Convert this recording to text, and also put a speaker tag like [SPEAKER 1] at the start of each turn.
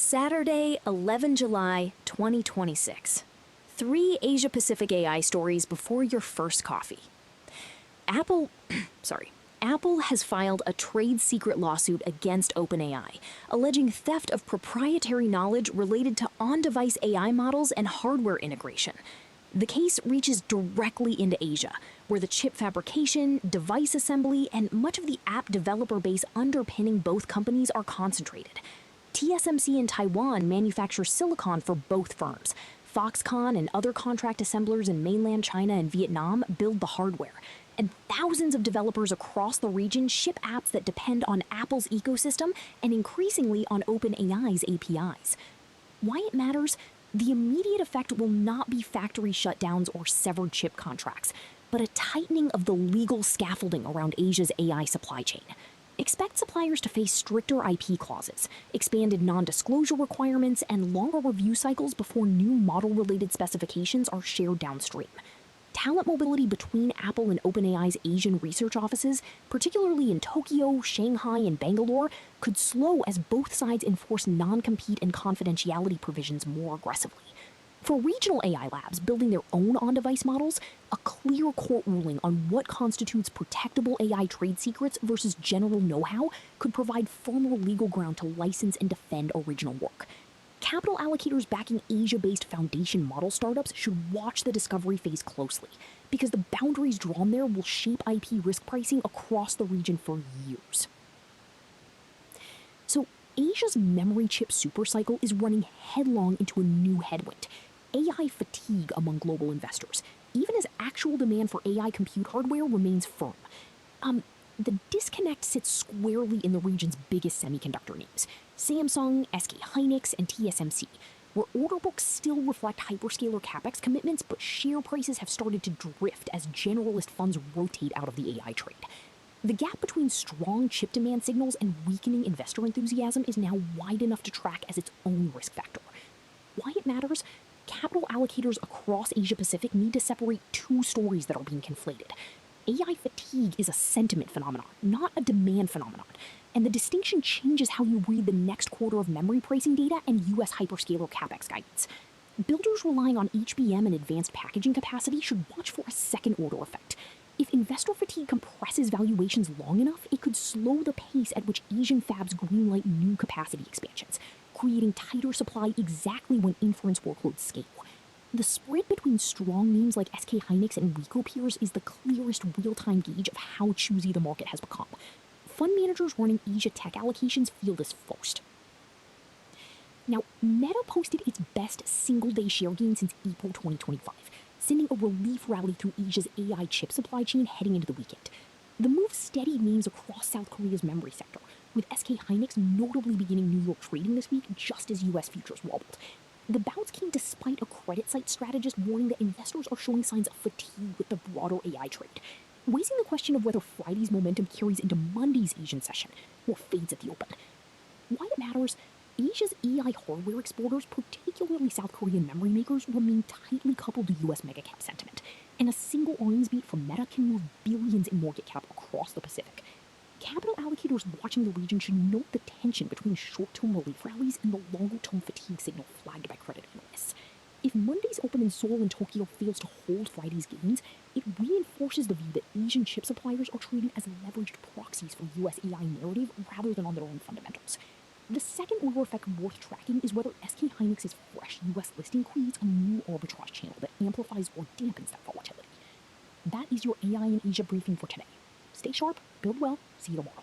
[SPEAKER 1] Saturday, 11 July 2026. 3 Asia-Pacific AI stories before your first coffee. Apple has filed a trade secret lawsuit against OpenAI, alleging theft of proprietary knowledge related to on-device AI models and hardware integration. The case reaches directly into Asia, where the chip fabrication, device assembly, and much of the app developer base underpinning both companies are concentrated. TSMC in Taiwan manufactures silicon for both firms. Foxconn and other contract assemblers in mainland China and Vietnam build the hardware. And thousands of developers across the region ship apps that depend on Apple's ecosystem and increasingly on OpenAI's APIs. Why it matters? The immediate effect will not be factory shutdowns or severed chip contracts, but a tightening of the legal scaffolding around Asia's AI supply chain. Expect suppliers to face stricter IP clauses, expanded non-disclosure requirements, and longer review cycles before new model-related specifications are shared downstream. Talent mobility between Apple and OpenAI's Asian research offices, particularly in Tokyo, Shanghai, and Bangalore, could slow as both sides enforce non-compete and confidentiality provisions more aggressively. For regional AI labs building their own on-device models, a clear court ruling on what constitutes protectable AI trade secrets versus general know-how could provide firmer legal ground to license and defend original work. Capital allocators backing Asia-based foundation model startups should watch the discovery phase closely, because the boundaries drawn there will shape IP risk pricing across the region for years. So, Asia's memory chip supercycle is running headlong into a new headwind: AI fatigue among global investors, even as actual demand for AI compute hardware remains firm. The disconnect sits squarely in the region's biggest semiconductor names: Samsung, SK Hynix, and TSMC, where order books still reflect hyperscaler capex commitments, but share prices have started to drift as generalist funds rotate out of the AI trade. The gap between strong chip demand signals and weakening investor enthusiasm is now wide enough to track as its own risk factor. Why it matters? Capital allocators across Asia-Pacific need to separate two stories that are being conflated. AI fatigue is a sentiment phenomenon, not a demand phenomenon, and the distinction changes how you read the next quarter of memory pricing data and U.S. hyperscaler capex guidance. Builders relying on HBM and advanced packaging capacity should watch for a second-order effect. If investor fatigue compresses valuations long enough, it could slow the pace at which Asian fabs greenlight new capacity expansions, creating tighter supply exactly when inference workloads scale. The spread between strong names like SK Hynix and weaker peers is the clearest real-time gauge of how choosy the market has become. Fund managers running Asia tech allocations feel this first. Now, Meta posted its best single-day share gain since April 2025, sending a relief rally through Asia's AI chip supply chain heading into the weekend. The move steadied names across South Korea's memory sector, with SK Hynix notably beginning New York trading this week just as U.S. futures wobbled. The bounce came despite a credit site strategist warning that investors are showing signs of fatigue with the broader AI trade, raising the question of whether Friday's momentum carries into Monday's Asian session or fades at the open. Why it matters? Asia's AI hardware exporters, particularly South Korean memory makers, remain tightly coupled to U.S. megacap sentiment, and a single earnings beat from Meta can move billions in market cap across the Pacific. Capital allocators watching the region should note the tension between short-term relief rallies and the longer-term fatigue signal flagged by credit analysts. If Monday's open in Seoul and Tokyo fails to hold Friday's gains, it reinforces the view that Asian chip suppliers are trading as leveraged proxies for U.S. AI narrative rather than on their own fundamentals. The second-order effect worth tracking is whether SK Hynix's fresh U.S. listing creates a new arbitrage channel that amplifies or dampens that volatility. That is your AI in Asia briefing for today. Stay sharp, build well, see you tomorrow.